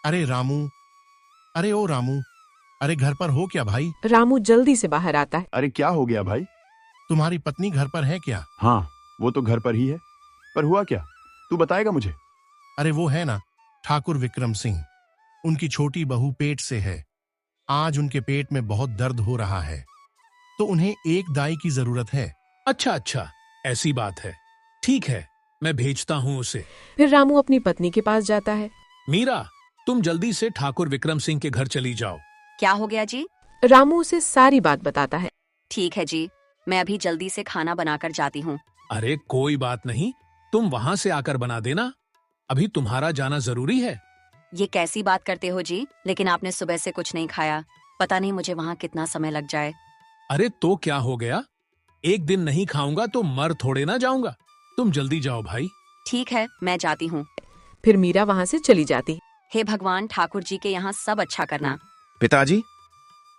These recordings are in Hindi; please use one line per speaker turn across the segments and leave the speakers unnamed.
अरे रामू, अरे ओ रामू, अरे घर पर हो क्या भाई?
रामू जल्दी से बाहर आता है।
अरे क्या हो गया भाई?
तुम्हारी पत्नी घर पर है क्या?
हाँ, वो तो घर पर ही है। पर हुआ क्या? तू बताएगा मुझे।
अरे वो है ना, ठाकुर विक्रम सिंह। उनकी छोटी बहू पेट से है। आज उनके पेट में बहुत दर्द हो रहा है, तो उन्हें एक दाई की जरूरत है।
अच्छा अच्छा, ऐसी बात है। ठीक है, मैं भेजता हूँ उसे।
फिर रामू अपनी पत्नी के पास जाता है।
मीरा, तुम जल्दी से ठाकुर विक्रम सिंह के घर चली जाओ।
क्या हो गया जी?
रामू उसे सारी बात बताता है।
ठीक है जी, मैं अभी जल्दी से खाना बनाकर जाती हूँ।
अरे कोई बात नहीं, तुम वहां से आकर बना देना। अभी तुम्हारा जाना जरूरी है।
ये कैसी बात करते हो जी? लेकिन आपने सुबह से कुछ नहीं खाया। पता नहीं मुझे वहाँ कितना समय लग जाए।
अरे तो क्या हो गया? एक दिन नहीं खाऊंगा तो मर थोड़े ना जाऊंगा। तुम जल्दी जाओ भाई।
ठीक है, मैं जाती हूँ।
फिर मीरा वहाँ से चली जाती।
हे भगवान, ठाकुर जी के यहाँ सब अच्छा करना।
पिताजी,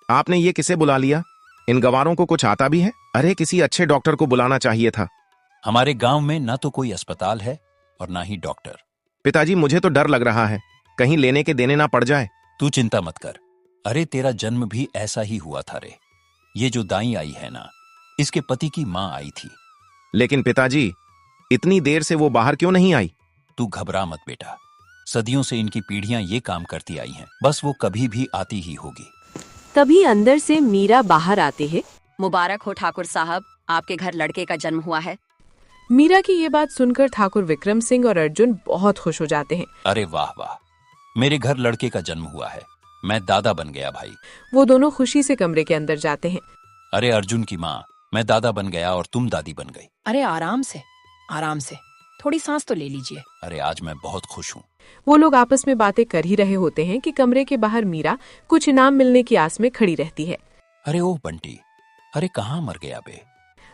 आपने ये किसे बुला लिया? इन गवारों को कुछ आता भी है? अरे किसी अच्छे डॉक्टर को बुलाना चाहिए था।
हमारे गांव में ना तो कोई अस्पताल है और ना ही डॉक्टर।
पिताजी, मुझे तो डर लग रहा है, कहीं लेने के देने ना पड़ जाए।
तू चिंता मत कर। अरे तेरा जन्म भी ऐसा ही हुआ था रे। ये जो दाई आई है ना, इसके पति की माँ आई थी।
लेकिन पिताजी, इतनी देर से वो बाहर क्यों नहीं आई?
तू घबरा मत बेटा, सदियों से इनकी पीढ़ियां ये काम करती आई हैं। बस वो कभी भी आती ही होगी।
तभी अंदर से मीरा बाहर आते हैं।
मुबारक हो ठाकुर साहब, आपके घर लड़के का जन्म हुआ है।
मीरा की ये बात सुनकर ठाकुर विक्रम सिंह और अर्जुन बहुत खुश हो जाते हैं।
अरे वाह वाह, मेरे घर लड़के का जन्म हुआ है। मैं दादा बन गया भाई।
वो दोनों खुशी से कमरे के अंदर जाते हैं।
अरे अर्जुन की माँ, मैं दादा बन गया और तुम दादी बन गई।
अरे आराम से, आराम से, थोड़ी सांस तो ले लीजिए।
अरे आज मैं बहुत खुश हूँ।
वो लोग आपस में बातें कर ही रहे होते हैं कि कमरे के बाहर मीरा कुछ इनाम मिलने की आस में खड़ी रहती है।
अरे ओ बंटी, अरे कहाँ मर गया बे?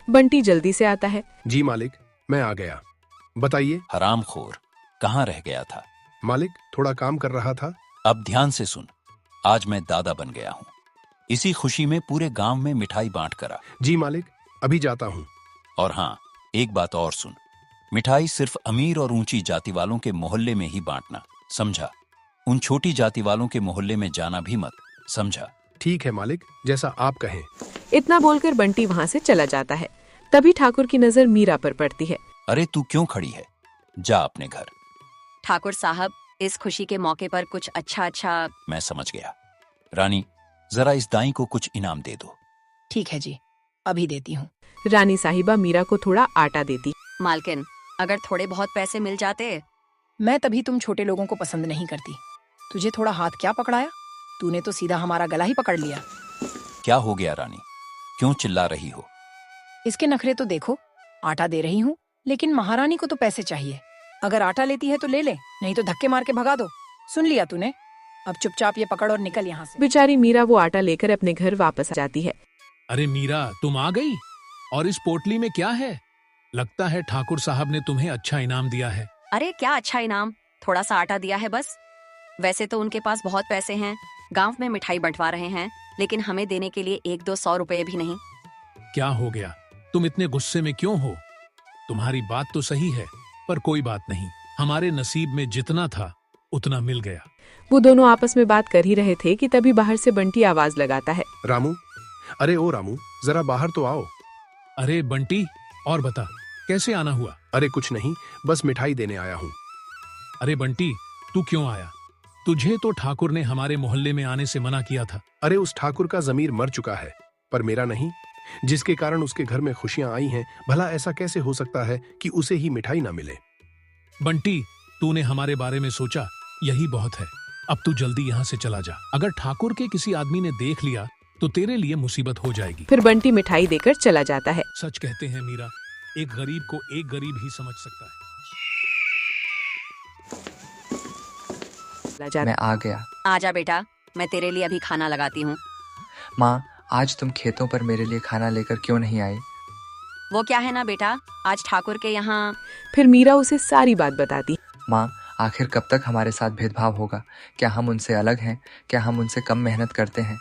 बंटी जल्दी से आता है।
जी मालिक, मैं आ गया। बताइए।
हरामखोर, कहाँ रह गया था?
मालिक, थोड़ा काम कर रहा था।
अब ध्यान से सुन, आज मैं दादा बन गया हूँ। इसी खुशी में पूरे गांव में मिठाई बांट करा।
जी मालिक, अभी जाता हूँ।
और हाँ, एक बात और सुन, मिठाई सिर्फ अमीर और ऊंची जाति वालों के मोहल्ले में ही बांटना, समझा? उन छोटी जाति वालों के मोहल्ले में जाना भी मत, समझा?
ठीक है मालिक, जैसा आप कहें।
इतना बोलकर बंटी वहाँ से चला जाता है। तभी ठाकुर की नजर मीरा पर पड़ती है।
अरे तू क्यों खड़ी है? जा अपने घर।
ठाकुर साहब, इस खुशी के मौके पर कुछ अच्छा।
मैं समझ गया। रानी, जरा इस दाई को कुछ इनाम दे दो।
ठीक है जी, अभी देती हूँ।
रानी साहिबा मीरा को थोड़ा आटा देती।
मालकिन, अगर थोड़े बहुत पैसे मिल जाते।
मैं तभी तुम छोटे लोगों को पसंद नहीं करती। तुझे थोड़ा हाथ क्या पकड़ाया? तूने तो सीधा हमारा गला ही पकड़ लिया।
क्या हो गया रानी, क्यों चिल्ला रही हो?
इसके नखरे तो देखो। आटा दे रही हूँ, लेकिन महारानी को तो पैसे चाहिए। अगर आटा लेती है तो ले ले, नहीं तो धक्के मार के भगा दो। सुन लिया तूने? अब चुपचाप ये पकड़ और निकल यहाँ से।
बेचारी मीरा वो आटा लेकर अपने घर वापस आ जाती है।
अरे मीरा, तुम आ गई? और इस पोटली में क्या है? लगता है ठाकुर साहब ने तुम्हें अच्छा इनाम दिया है।
अरे क्या अच्छा इनाम, थोड़ा सा आटा दिया है बस। वैसे तो उनके पास बहुत पैसे हैं, गांव में मिठाई बंटवा रहे हैं, लेकिन हमें देने के लिए 100-200 रुपए भी नहीं।
क्या हो गया? तुम इतने गुस्से में क्यों हो? तुम्हारी बात तो सही है, पर कोई बात नहीं, हमारे नसीब में जितना था उतना मिल गया।
वो दोनों आपस में बात कर ही रहे थे कि तभी बाहर से बंटी आवाज लगाता है।
रामू, अरे ओ रामू, जरा बाहर तो आओ।
अरे बंटी, और बता, कैसे आना हुआ?
अरे कुछ नहीं, बस मिठाई देने आया हूँ।
अरे बंटी, तू क्यों आया? तुझे तो ठाकुर ने हमारे मोहल्ले में आने से मना किया था।
अरे उस ठाकुर का जमीर मर चुका है, पर मेरा नहीं, जिसके कारण उसके घर में खुशियां आई हैं। भला ऐसा कैसे हो सकता है कि उसे ही मिठाई ना मिले?
बंटी, तूने हमारे बारे में सोचा, यही बहुत है। अब तू जल्दी यहाँ से चला जा। अगर ठाकुर के किसी आदमी ने देख लिया तो तेरे लिए मुसीबत हो जाएगी।
फिर बंटी मिठाई देकर चला जाता है।
सच कहते हैं मीरा, एक गरीब को एक गरीब ही समझ सकता है।
मैं आ गया।
आजा बेटा, मैं तेरे लिए अभी खाना लगाती हूँ।
माँ, आज तुम खेतों पर मेरे लिए खाना लेकर क्यों नहीं आई?
वो क्या है ना बेटा, आज ठाकुर के यहाँ।
फिर मीरा उसे सारी बात बताती।
माँ, आखिर कब तक हमारे साथ भेदभाव होगा? क्या हम उनसे अलग हैं? क्या हम उनसे कम मेहनत करते हैं?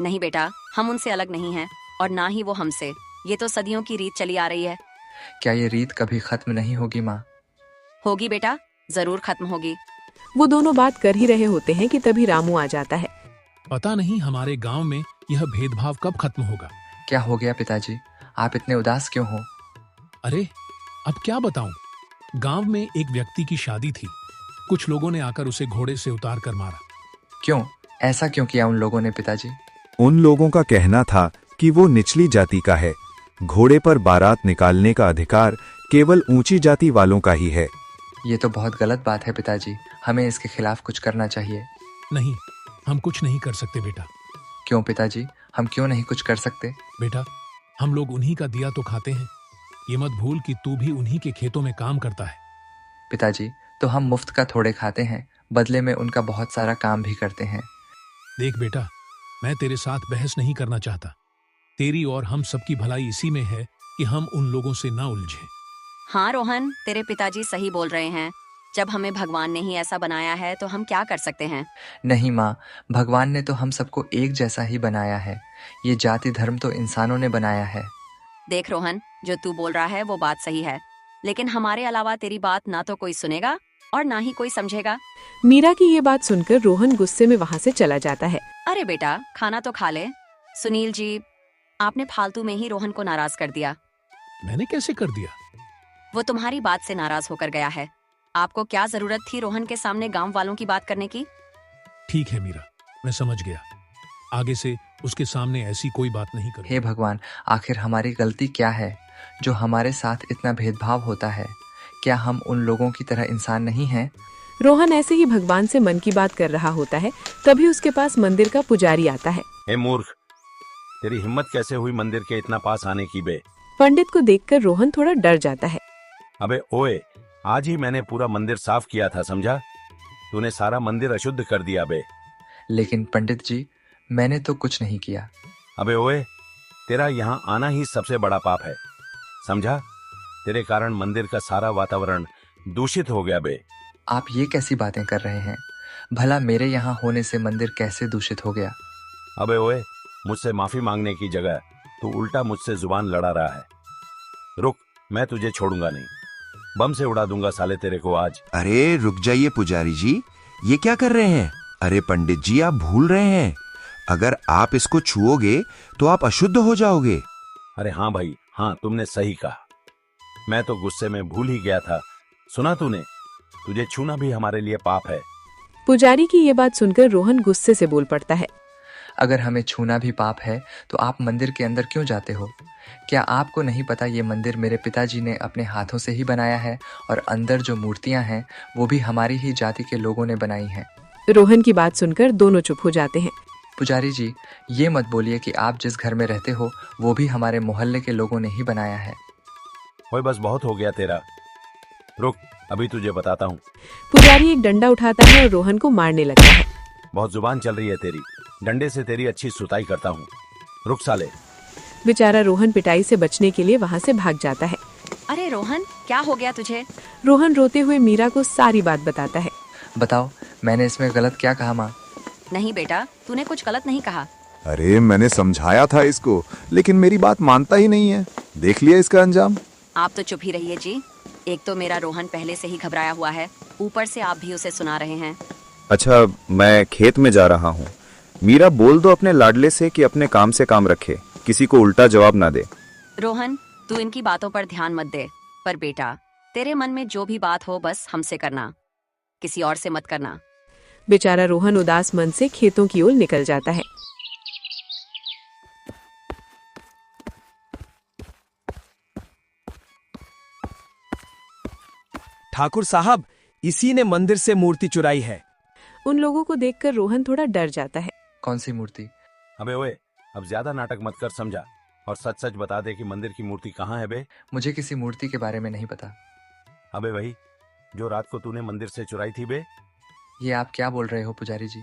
नहीं बेटा, हम उनसे अलग नहीं हैं और ना ही वो हमसे। ये तो सदियों की रीत चली आ रही है।
क्या ये रीत कभी खत्म नहीं होगी माँ?
होगी बेटा, जरूर खत्म होगी।
वो दोनों बात कर ही रहे होते हैं कि तभी रामू आ जाता है।
पता नहीं हमारे गांव में यह भेदभाव कब खत्म होगा।
क्या हो गया पिताजी, आप इतने उदास क्यों हो?
अरे अब क्या बताऊं, गांव में एक व्यक्ति की शादी थी। कुछ लोगों ने आकर उसे घोड़े से उतार कर मारा।
क्यों, ऐसा क्यों किया उन लोगों ने पिताजी?
उन लोगों का कहना था कि वो निचली जाति का है, घोड़े पर बारात निकालने का अधिकार केवल ऊंची जाति वालों का ही है।
ये तो बहुत गलत बात है पिताजी, हमें इसके खिलाफ कुछ करना चाहिए।
नहीं, हम कुछ नहीं कर सकते बेटा।
क्यों पिताजी, हम क्यों नहीं कुछ कर सकते?
बेटा, हम लोग उन्हीं का दिया तो खाते हैं। ये मत भूल कि तू भी उन्हीं के खेतों में काम करता है।
पिताजी, तो हम मुफ्त का थोड़े खाते हैं, बदले में उनका बहुत सारा काम भी करते हैं।
देख बेटा, मैं तेरे साथ बहस नहीं करना चाहता। तेरी और हम सबकी भलाई इसी में है कि हम उन लोगों से ना उलझें।
हाँ रोहन, तेरे पिताजी सही बोल रहे हैं। जब हमें भगवान ने ही ऐसा बनाया है तो हम क्या कर सकते हैं।
नहीं माँ, भगवान ने तो हम सबको एक जैसा ही बनाया है। ये जाति धर्म तो इंसानों ने बनाया है।
देख रोहन, जो तू बोल रहा है वो बात सही है, लेकिन हमारे अलावा तेरी बात ना तो कोई सुनेगा और ना ही कोई समझेगा।
मीरा की ये बात सुनकर रोहन गुस्से में वहाँ से चला जाता है।
अरे बेटा, खाना तो खा ले। सुनील जी, आपने फालतू में ही रोहन को नाराज कर दिया।
मैंने कैसे कर दिया?
वो तुम्हारी बात से नाराज होकर गया है। आपको क्या जरूरत थी रोहन के सामने गांव वालों की बात करने की?
ठीक है मीरा, मैं समझ गया। आगे से उसके सामने ऐसी कोई बात नहीं करूँ।
हे भगवान, आखिर हमारी गलती क्या है जो हमारे साथ इतना भेदभाव होता है? क्या हम उन लोगों की तरह इंसान नहीं हैं?
रोहन ऐसे ही भगवान से मन की बात कर रहा होता है, तभी उसके पास मंदिर का पुजारी आता है।
हे मूर्ख, तेरी हिम्मत कैसे हुई मंदिर के इतना पास आने की बे?
पंडित को देखकर रोहन थोड़ा डर जाता है।
अबे ओए, आज ही मैंने पूरा मंदिर साफ किया था, समझा? तूने सारा मंदिर अशुद्ध कर दिया बे।
लेकिन पंडित जी, मैंने तो कुछ नहीं किया।
अबे ओए, तेरा यहाँ आना ही सबसे बड़ा पाप है, समझा? तेरे कारण मंदिर का सारा वातावरण दूषित हो गया बे।
आप ये कैसी बातें कर रहे हैं? भला मेरे यहाँ होने से मंदिर कैसे दूषित हो गया?
अबे ओए, मुझसे माफी मांगने की जगह तू उल्टा मुझसे जुबान लड़ा रहा है। रुक, मैं तुझे छोड़ूंगा नहीं। बम से उड़ा दूंगा साले तेरे को आज।
अरे रुक जाइए पुजारी जी, ये क्या कर रहे हैं? अरे पंडित जी, आप भूल रहे हैं, अगर आप इसको छुओगे तो आप अशुद्ध हो जाओगे।
अरे हाँ भाई, हाँ, तुमने सही कहा। मैं तो गुस्से में भूल ही गया था। सुना तूने, तुझे छूना भी हमारे लिए पाप है।
पुजारी की ये बात सुनकर रोहन गुस्से से बोल पड़ता है।
अगर हमें छूना भी पाप है तो आप मंदिर के अंदर क्यों जाते हो? क्या आपको नहीं पता ये मंदिर मेरे पिताजी ने अपने हाथों से ही बनाया है और अंदर जो मूर्तियां हैं वो भी हमारी ही जाति के लोगों ने बनाई हैं।
रोहन की बात सुनकर दोनों चुप हो जाते हैं।
पुजारी जी, ये मत बोलिए कि आप जिस घर में रहते हो वो भी हमारे मोहल्ले के लोगों ने ही बनाया है।
ओए बस बहुत हो गया तेरा। रुक, अभी तुझे बताता हूँ।
पुजारी एक डंडा उठाता है और रोहन को मारने लगता है।
बहुत जुबान चल रही है तेरी, डंडे से तेरी अच्छी सुताई करता हूँ। रुक साले।
बेचारा रोहन पिटाई से बचने के लिए वहाँ से भाग जाता है।
अरे रोहन, क्या हो गया तुझे?
रोहन रोते हुए मीरा को सारी बात बताता है।
बताओ, मैंने इसमें गलत क्या कहा माँ?
नहीं बेटा, तूने कुछ गलत नहीं कहा।
अरे मैंने समझाया था इसको, लेकिन मेरी बात मानता ही नहीं है। देख लिया इसका अंजाम।
आप तो चुप ही रहिए जी। एक तो मेरा रोहन पहले से ही घबराया हुआ है, ऊपर से आप भी उसे सुना रहे हैं।
अच्छा, मैं खेत में जा रहा हूँ। मीरा, बोल दो अपने लाडले से कि अपने काम से काम रखे, किसी को उल्टा जवाब ना दे।
रोहन, तू इनकी बातों पर ध्यान मत दे, पर बेटा तेरे मन में जो भी बात हो बस हमसे करना, किसी और से मत करना।
बेचारा रोहन उदास मन से खेतों की ओर निकल जाता है।
ठाकुर साहब, इसी ने मंदिर से मूर्ति चुराई है।
उन लोगों को देखकर रोहन थोड़ा डर जाता है।
कौन सी मूर्ति?
अबे ओए, अब ज्यादा नाटक मत कर, समझा? और सच सच बता दे कि मंदिर की मूर्ति कहाँ है बे?
मुझे किसी मूर्ति के बारे में नहीं पता।
अबे वही जो रात को तूने मंदिर से चुराई थी बे।
ये आप क्या बोल रहे हो पुजारी जी?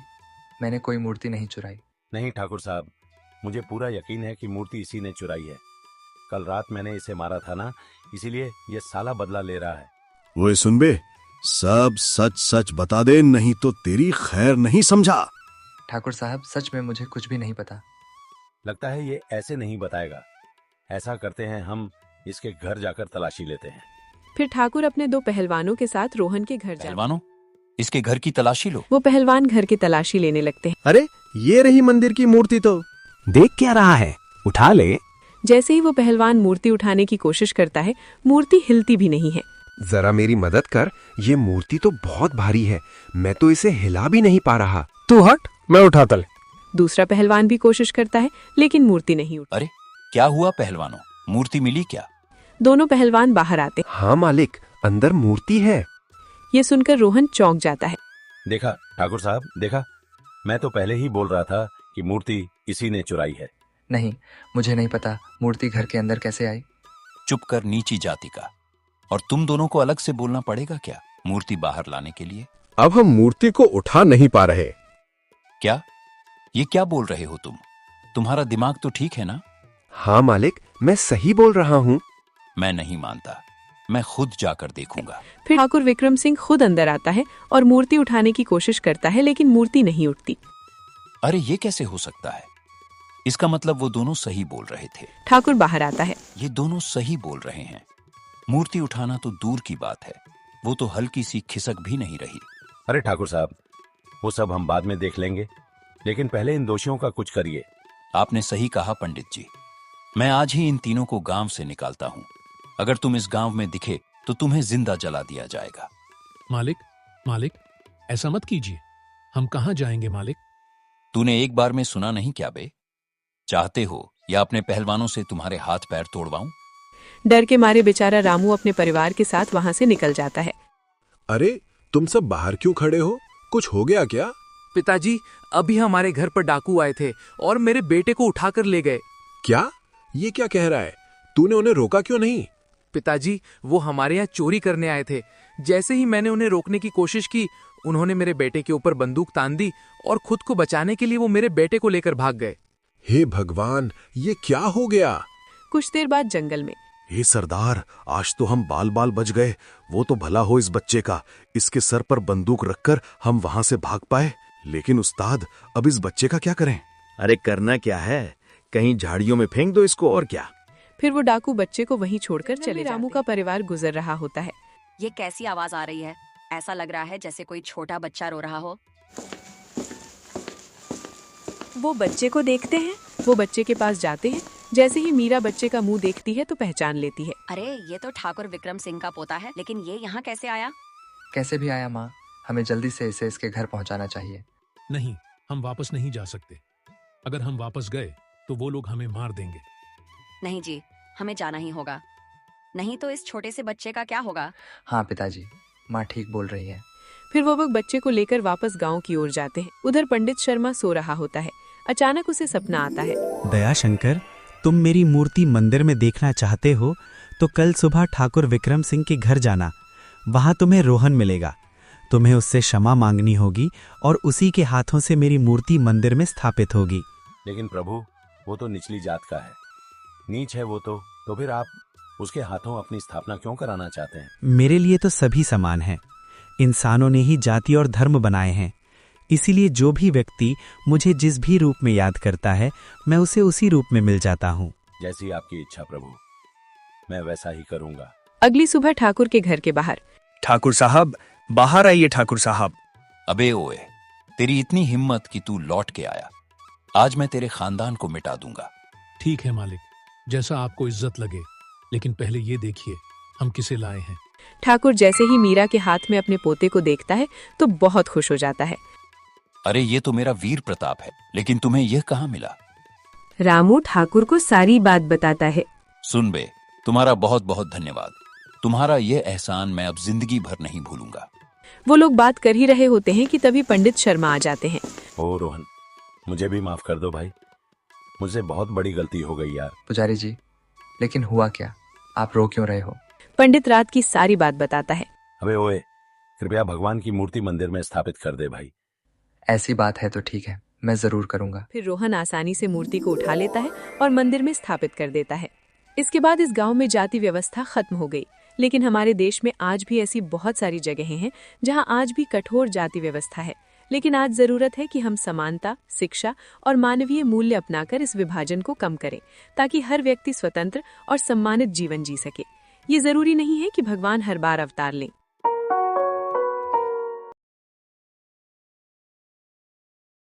मैंने कोई मूर्ति नहीं चुराई।
नहीं ठाकुर साहब, मुझे पूरा यकीन है कि मूर्ति इसी ने चुराई है। कल रात मैंने इसे मारा था ना, इसीलिए ये साला बदला ले रहा है।
वो सुन बे, सब सच सच बता दे, नहीं तो तेरी खैर नहीं, समझा?
ठाकुर साहब, सच में मुझे कुछ भी नहीं पता।
लगता है ये ऐसे नहीं बताएगा। ऐसा करते हैं, हम इसके घर जाकर तलाशी लेते हैं।
फिर ठाकुर अपने दो पहलवानों के साथ रोहन के घर जाते।
पहलवानों? इसके घर की तलाशी लो।
वो पहलवान घर की तलाशी लेने लगते हैं।
अरे ये रही मंदिर की मूर्ति तो।
देख क्या रहा है, उठा ले।
जैसे ही वो पहलवान मूर्ति उठाने की कोशिश करता है, मूर्ति हिलती भी नहीं है।
जरा मेरी मदद कर, ये मूर्ति तो बहुत भारी है, मैं तो इसे हिला भी नहीं पा रहा।
तू हट, मैं उठाता ले।
दूसरा पहलवान भी कोशिश करता है, लेकिन मूर्ति नहीं उठती।
अरे क्या हुआ पहलवानों, मूर्ति मिली क्या?
दोनों पहलवान बाहर आते।
हाँ मालिक, अंदर मूर्ति है।
ये सुनकर रोहन चौंक जाता है।
देखा ठाकुर साहब, देखा, मैं तो पहले ही बोल रहा था कि मूर्ति इसी ने चुराई है।
नहीं, मुझे नहीं पता मूर्ति घर के अंदर कैसे आई।
चुप कर नीची जाति का। और तुम दोनों को अलग से बोलना पड़ेगा क्या मूर्ति बाहर लाने के लिए?
अब हम मूर्ति को उठा नहीं पा रहे।
क्या? ये क्या बोल रहे हो तुम? तुम्हारा दिमाग तो ठीक है ना?
हाँ मालिक, मैं सही बोल रहा हूँ।
मैं नहीं मानता, मैं खुद जाकर देखूंगा।
फिर ठाकुर विक्रम सिंह खुद अंदर आता है और मूर्ति उठाने की कोशिश करता है, लेकिन मूर्ति नहीं उठती।
अरे ये कैसे हो सकता है? इसका मतलब वो दोनों सही बोल रहे थे।
ठाकुर बाहर आता है।
ये दोनों सही बोल रहे हैं। मूर्ति उठाना तो दूर की बात है, वो तो हल्की सी खिसक भी नहीं रही।
अरे ठाकुर साहब, वो सब हम बाद में देख लेंगे, लेकिन पहले इन दोषियों का कुछ करिए।
आपने सही कहा पंडित जी, मैं आज ही इन तीनों को गांव से निकालता हूं। अगर तुम इस गांव में दिखे तो तुम्हें जिंदा जला दिया जाएगा।
मालिक, मालिक, ऐसा मत कीजिए। हम कहाँ जाएंगे मालिक?
तूने एक बार में सुना नहीं क्या बे? चाहते हो या अपने पहलवानों से तुम्हारे हाथ पैर तोड़वाऊं?
डर के मारे बेचारा रामू अपने परिवार के साथ वहां से निकल जाता है।
अरे तुम सब बाहर क्यों खड़े हो? कुछ हो गया क्या?
पिताजी, अभी हमारे घर पर डाकू आए थे और मेरे बेटे को उठाकर ले गए।
क्या? ये क्या कह रहा है? तूने उन्हें रोका क्यों नहीं?
पिताजी, वो हमारे यहाँ चोरी करने आए थे। जैसे ही मैंने उन्हें रोकने की कोशिश की, उन्होंने मेरे बेटे के ऊपर बंदूक तान दी और खुद को बचाने के लिए वो मेरे बेटे को लेकर भाग गए।
हे भगवान, ये क्या हो गया?
कुछ देर बाद जंगल में।
हे सरदार, आज तो हम बाल बाल बच गए। वो तो भला हो इस बच्चे का, इसके सर पर बंदूक रखकर हम वहां से भाग पाए। लेकिन उस्ताद, अब इस बच्चे का क्या करें?
अरे करना क्या है, कहीं झाड़ियों में फेंक दो इसको, और क्या।
फिर वो डाकू बच्चे को वहीं छोड़कर चले। रामू का परिवार गुजर रहा होता है।
ये कैसी आवाज आ रही है? ऐसा लग रहा है जैसे कोई छोटा बच्चा रो रहा हो।
वो बच्चे को देखते हैं। वो बच्चे के पास जाते हैं। जैसे ही मीरा बच्चे का मुंह देखती है तो पहचान लेती है।
अरे ये तो ठाकुर विक्रम सिंह का पोता है, लेकिन ये यहाँ कैसे आया?
कैसे भी आया माँ, हमें जल्दी से इसे इसके घर पहुँचाना चाहिए।
नहीं, हम वापस नहीं जा सकते। अगर हम वापस गए तो वो लोग हमें मार देंगे।
नहीं जी, हमें जाना ही होगा, नहीं तो इस छोटे से बच्चे का क्या होगा?
हाँ पिताजी, माँ ठीक बोल रही है।
फिर वो लोग बच्चे को लेकर वापस गांव की ओर जाते हैं। उधर पंडित शर्मा सो रहा होता है। अचानक उसे सपना आता है।
दयाशंकर, तुम मेरी मूर्ति मंदिर में देखना चाहते हो तो कल सुबह ठाकुर विक्रम सिंह के घर जाना। वहां तुम्हें रोहन मिलेगा। तुम्हें उससे क्षमा मांगनी होगी और उसी के हाथों से मेरी मूर्ति मंदिर में स्थापित होगी।
लेकिन प्रभु, वो तो निचली जात का है, नीच है वो तो फिर आप उसके हाथों अपनी स्थापना क्यों कराना चाहते हैं?
मेरे लिए तो सभी समान हैं। इंसानों ने ही जाति और धर्म बनाए हैं। इसीलिए जो भी व्यक्ति मुझे जिस भी रूप में याद करता है, मैं उसे उसी रूप में मिल जाता हूँ।
जैसी आपकी इच्छा प्रभु, मैं वैसा ही करूँगा।
अगली सुबह ठाकुर के घर के बाहर।
ठाकुर साहब, बाहर आइए ठाकुर साहब।
अबे ओए, तेरी इतनी हिम्मत कि तू लौट के आया। आज मैं तेरे खानदान को मिटा दूंगा।
ठीक है मालिक, जैसा आपको इज्जत लगे, लेकिन पहले ये देखिए हम किसे लाए हैं।
ठाकुर जैसे ही मीरा के हाथ में अपने पोते को देखता है तो बहुत खुश हो जाता है।
अरे ये तो मेरा वीर प्रताप है, लेकिन तुम्हें यह कहाँ मिला?
रामू ठाकुर को सारी बात बताता है।
सुन बे, तुम्हारा बहुत बहुत धन्यवाद। तुम्हारा यह एहसान मैं अब जिंदगी भर नहीं भूलूंगा।
वो लोग बात कर ही रहे होते हैं कि तभी पंडित शर्मा आ जाते हैं।
ओ रोहन, मुझे भी माफ कर दो भाई, मुझसे बहुत बड़ी गलती हो गई यार।
पुजारी जी, लेकिन हुआ क्या? आप रो क्यों रहे हो?
पंडित रात की सारी बात बताता है।
अबे ओए, कृपया भगवान की मूर्ति मंदिर में स्थापित कर दे भाई।
ऐसी बात है तो ठीक है, मैं जरूर करूंगा।
फिर रोहन आसानी से मूर्ति को उठा लेता है और मंदिर में स्थापित कर देता है। इसके बाद इस गांव में जाति व्यवस्था खत्म हो गई, लेकिन हमारे देश में आज भी ऐसी बहुत सारी जगहें हैं जहां आज भी कठोर जाति व्यवस्था है। लेकिन आज जरूरत है कि हम समानता, शिक्षा और मानवीय मूल्य अपनाकर इस विभाजन को कम करें, ताकि हर व्यक्ति स्वतंत्र और सम्मानित जीवन जी सके। ये जरूरी नहीं है कि भगवान हर बार अवतार लें।